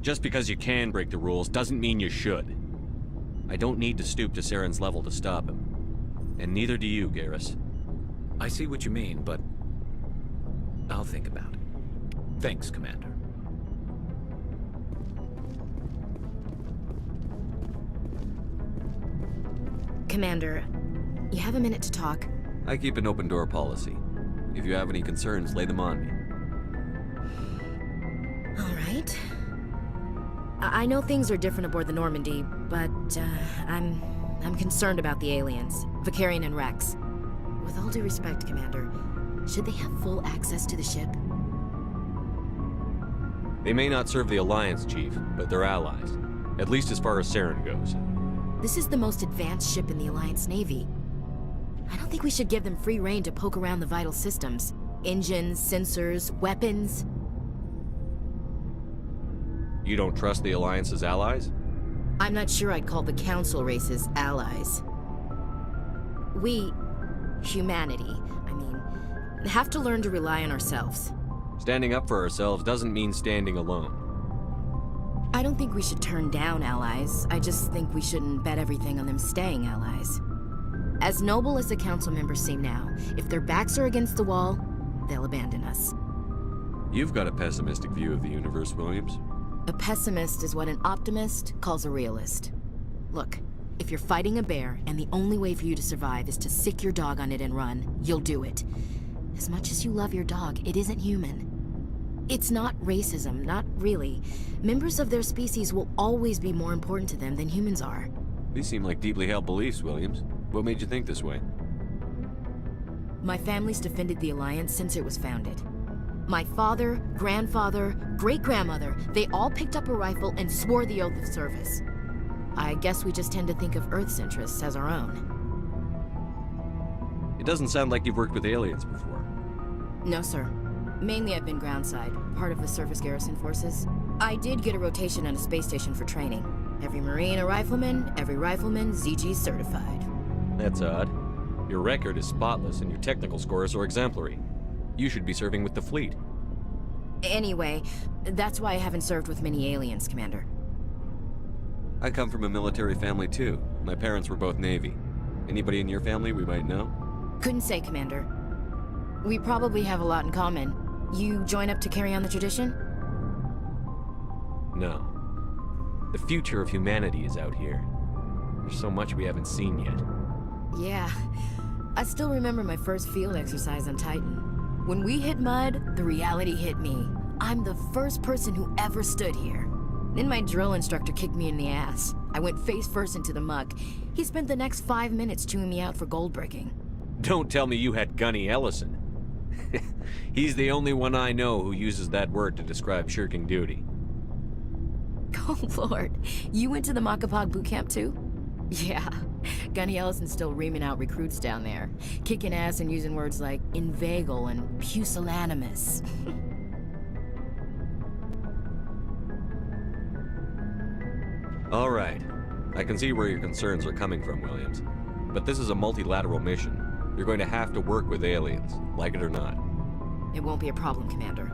Just because you can break the rules doesn't mean you should. I don't need to stoop to Saren's level to stop him. And neither do you, Garrus. I see what you mean, but I'll think about it. Thanks, Commander. Commander, you have a minute to talk? I keep an open door policy. If you have any concerns, lay them on me. All right. I know things are different aboard the Normandy, but I'm concerned about the aliens, Vicarian and Rex. With all due respect, Commander, should they have full access to the ship? They may not serve the Alliance, Chief, but they're allies. At least as far as Saren goes. This is the most advanced ship in the Alliance Navy. I don't think we should give them free rein to poke around the vital systems. Engines, sensors, weapons. You don't trust the Alliance's allies? I'm not sure I'd call the Council races allies. We, humanity, have to learn to rely on ourselves. Standing up for ourselves doesn't mean standing alone. I don't think we should turn down allies. I just think we shouldn't bet everything on them staying allies. As noble as the Council members seem now, if their backs are against the wall, they'll abandon us. You've got a pessimistic view of the universe, Williams. A pessimist is what an optimist calls a realist. Look, if you're fighting a bear and the only way for you to survive is to sick your dog on it and run, you'll do it. As much as you love your dog, it isn't human. It's not racism, not really. Members of their species will always be more important to them than humans are. These seem like deeply held beliefs, Williams. What made you think this way? My family's defended the Alliance since it was founded. My father, grandfather, great-grandmother, they all picked up a rifle and swore the oath of service. I guess we just tend to think of Earth's interests as our own. It doesn't sound like you've worked with aliens before. No, sir. Mainly I've been groundside, part of the surface garrison forces. I did get a rotation on a space station for training. Every Marine a rifleman, every rifleman ZG certified. That's odd. Your record is spotless and your technical scores are exemplary. You should be serving with the fleet. Anyway, that's why I haven't served with many aliens, Commander. I come from a military family too. My parents were both Navy. Anybody in your family we might know? Couldn't say, Commander. We probably have a lot in common. You join up to carry on the tradition? No. The future of humanity is out here. There's so much we haven't seen yet. Yeah. I still remember my first field exercise on Titan. When we hit mud, the reality hit me. I'm the first person who ever stood here. Then my drill instructor kicked me in the ass. I went face first into the muck. He spent the next 5 minutes chewing me out for gold bricking. Don't tell me you had Gunny Ellison. He's the only one I know who uses that word to describe shirking duty. Oh, Lord. You went to the Makapog boot camp, too? Yeah. Gunny Ellison's still reaming out recruits down there. Kicking ass and using words like inveigle and pusillanimous. All right. I can see where your concerns are coming from, Williams. But this is a multilateral mission. You're going to have to work with aliens, like it or not. It won't be a problem, Commander.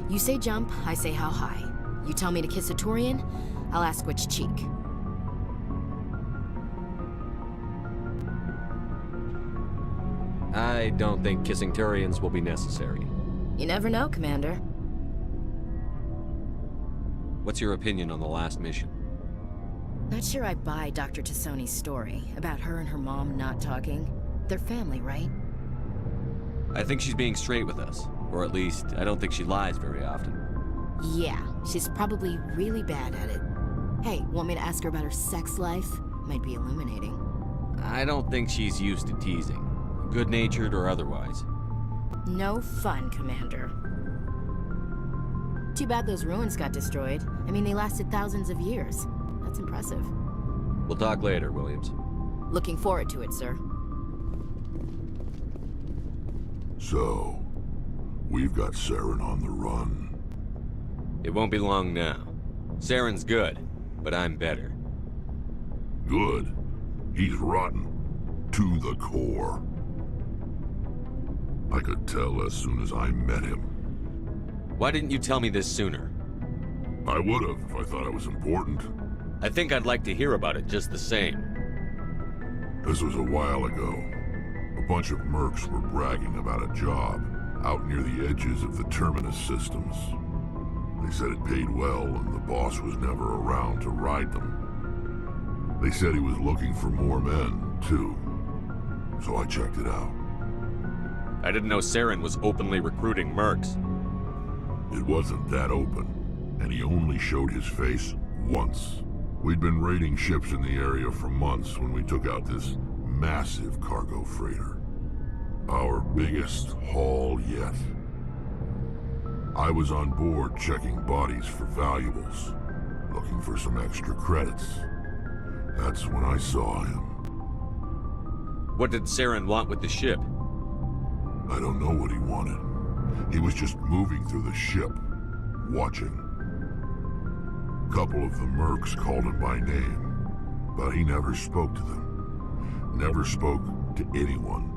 You say jump, I say how high. You tell me to kiss a Turian, I'll ask which cheek. I don't think kissing Turians will be necessary. You never know, Commander. What's your opinion on the last mission? Not sure I buy Dr. Tassoni's story about her and her mom not talking. They're family, right? I think she's being straight with us. Or at least, I don't think she lies very often. Yeah, she's probably really bad at it. Hey, want me to ask her about her sex life? Might be illuminating. I don't think she's used to teasing. Good-natured or otherwise. No fun, Commander. Too bad those ruins got destroyed. I mean, they lasted thousands of years. That's impressive. We'll talk later, Williams. Looking forward to it, sir. So, we've got Saren on the run. It won't be long now. Saren's good, but I'm better. Good? He's rotten. To the core. I could tell as soon as I met him. Why didn't you tell me this sooner? I would've if I thought it was important. I think I'd like to hear about it just the same. This was a while ago. A bunch of mercs were bragging about a job out near the edges of the Terminus systems. They said it paid well and the boss was never around to ride them. They said he was looking for more men, too. So I checked it out. I didn't know Saren was openly recruiting mercs. It wasn't that open, and he only showed his face once. We'd been raiding ships in the area for months when we took out this massive cargo freighter. Our biggest haul yet. I was on board checking bodies for valuables, looking for some extra credits. That's when I saw him. What did Saren want with the ship? I don't know what he wanted. He was just moving through the ship, watching. A couple of the mercs called him by name, but he never spoke to them. Never spoke to anyone.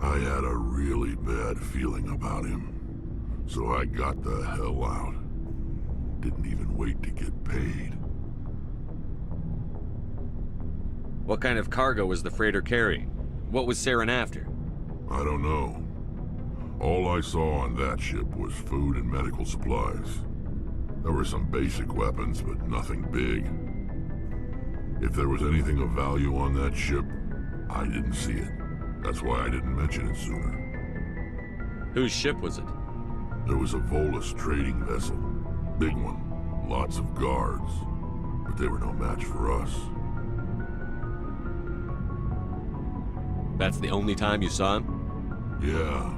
I had a really bad feeling about him, so I got the hell out. Didn't even wait to get paid. What kind of cargo was the freighter carrying? What was Saren after? I don't know. All I saw on that ship was food and medical supplies. There were some basic weapons, but nothing big. If there was anything of value on that ship, I didn't see it. That's why I didn't mention it sooner. Whose ship was it? There was a Volus trading vessel. Big one. Lots of guards. But they were no match for us. That's the only time you saw him? Yeah.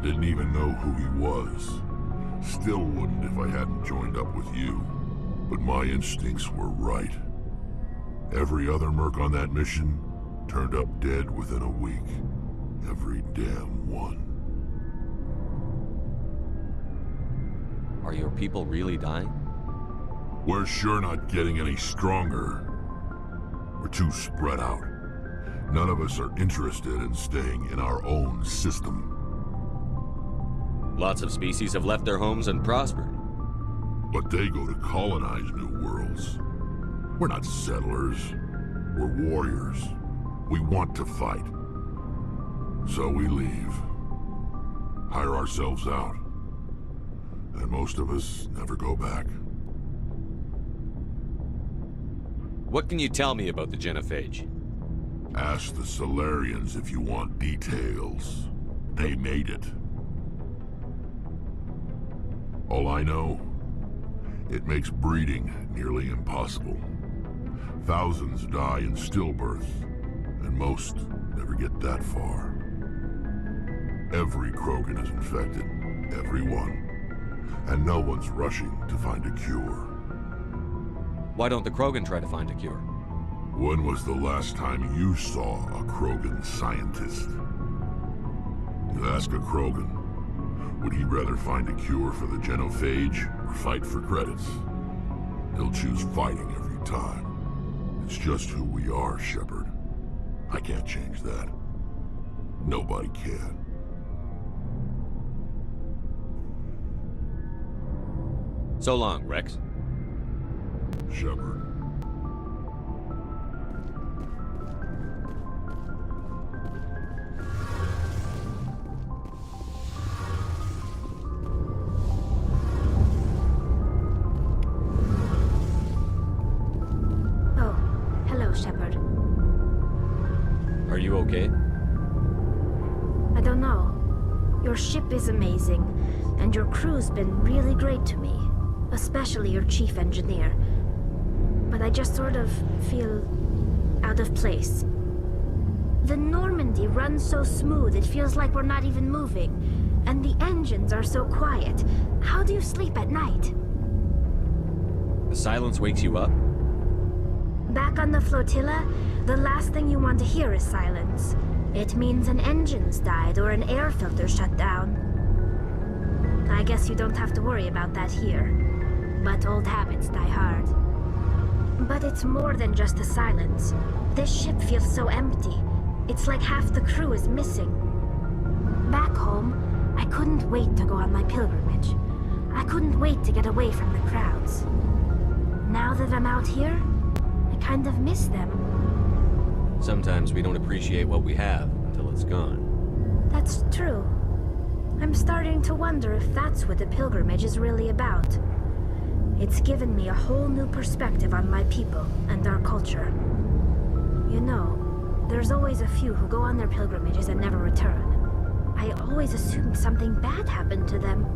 Didn't even know who he was. Still wouldn't if I hadn't joined up with you. But my instincts were right. Every other merc on that mission turned up dead within a week. Every damn one. Are your people really dying? We're sure not getting any stronger. We're too spread out. None of us are interested in staying in our own system. Lots of species have left their homes and prospered. But they go to colonize new worlds. We're not settlers. We're warriors. We want to fight. So we leave. Hire ourselves out. And most of us never go back. What can you tell me about the Genophage? Ask the Solarians if you want details. They made it. All I know, it makes breeding nearly impossible. Thousands die in stillbirth, and most never get that far. Every Krogan is infected, every one. And no one's rushing to find a cure. Why don't the Krogan try to find a cure? When was the last time you saw a Krogan scientist? You ask a Krogan, would he rather find a cure for the Genophage or fight for credits? He'll choose fighting every time. It's just who we are, Shepard. I can't change that. Nobody can. So long, Rex. Shepard. you okay? I don't know. Your ship is amazing, and your crew's been really great to me. Especially your chief engineer. But I just sort of feel out of place. The Normandy runs so smooth it feels like we're not even moving. And the engines are so quiet. How do you sleep at night? The silence wakes you up? Back on the flotilla, the last thing you want to hear is silence. It means an engine's died or an air filter shut down. I guess you don't have to worry about that here. But old habits die hard. But it's more than just the silence. This ship feels so empty. It's like half the crew is missing. Back home, I couldn't wait to go on my pilgrimage. I couldn't wait to get away from the crowds. Now that I'm out here, I kind of miss them. Sometimes we don't appreciate what we have until it's gone. That's true. I'm starting to wonder if that's what the pilgrimage is really about. It's given me a whole new perspective on my people and our culture. You know, there's always a few who go on their pilgrimages and never return. I always assumed something bad happened to them,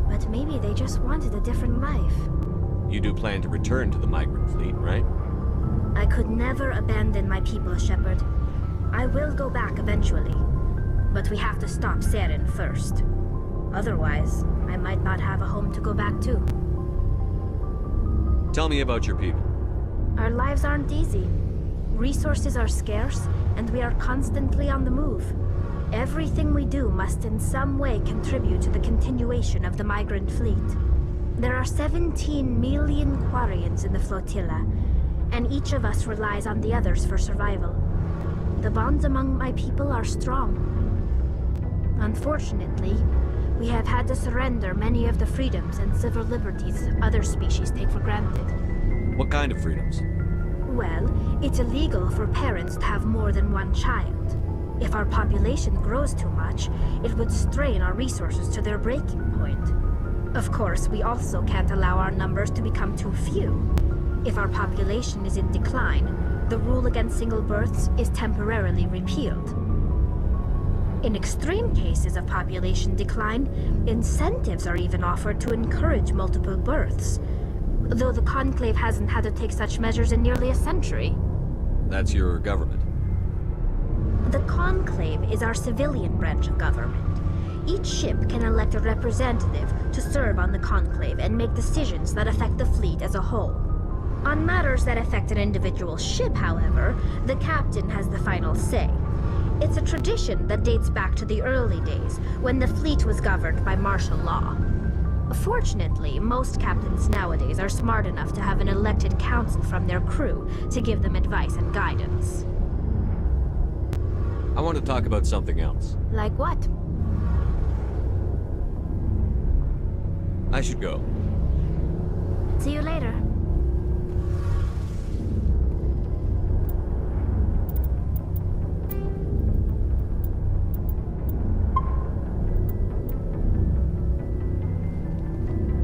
but maybe they just wanted a different life. You do plan to return to the migrant fleet, right? I could never abandon my people, Shepard. I will go back eventually, but we have to stop Saren first. Otherwise, I might not have a home to go back to. Tell me about your people. Our lives aren't easy. Resources are scarce, and we are constantly on the move. Everything we do must in some way contribute to the continuation of the migrant fleet. There are 17 million Quarians in the flotilla, and each of us relies on the others for survival. The bonds among my people are strong. Unfortunately, we have had to surrender many of the freedoms and civil liberties other species take for granted. What kind of freedoms? Well, it's illegal for parents to have more than one child. If our population grows too much, it would strain our resources to their breaking point. Of course, we also can't allow our numbers to become too few. If our population is in decline, the rule against single births is temporarily repealed. In extreme cases of population decline, incentives are even offered to encourage multiple births, though the Conclave hasn't had to take such measures in nearly a century. That's your government. The Conclave is our civilian branch of government. Each ship can elect a representative to serve on the Conclave and make decisions that affect the fleet as a whole. On matters that affect an individual ship, however, the captain has the final say. It's a tradition that dates back to the early days, when the fleet was governed by martial law. Fortunately, most captains nowadays are smart enough to have an elected council from their crew to give them advice and guidance. I want to talk about something else. Like what? I should go. See you later.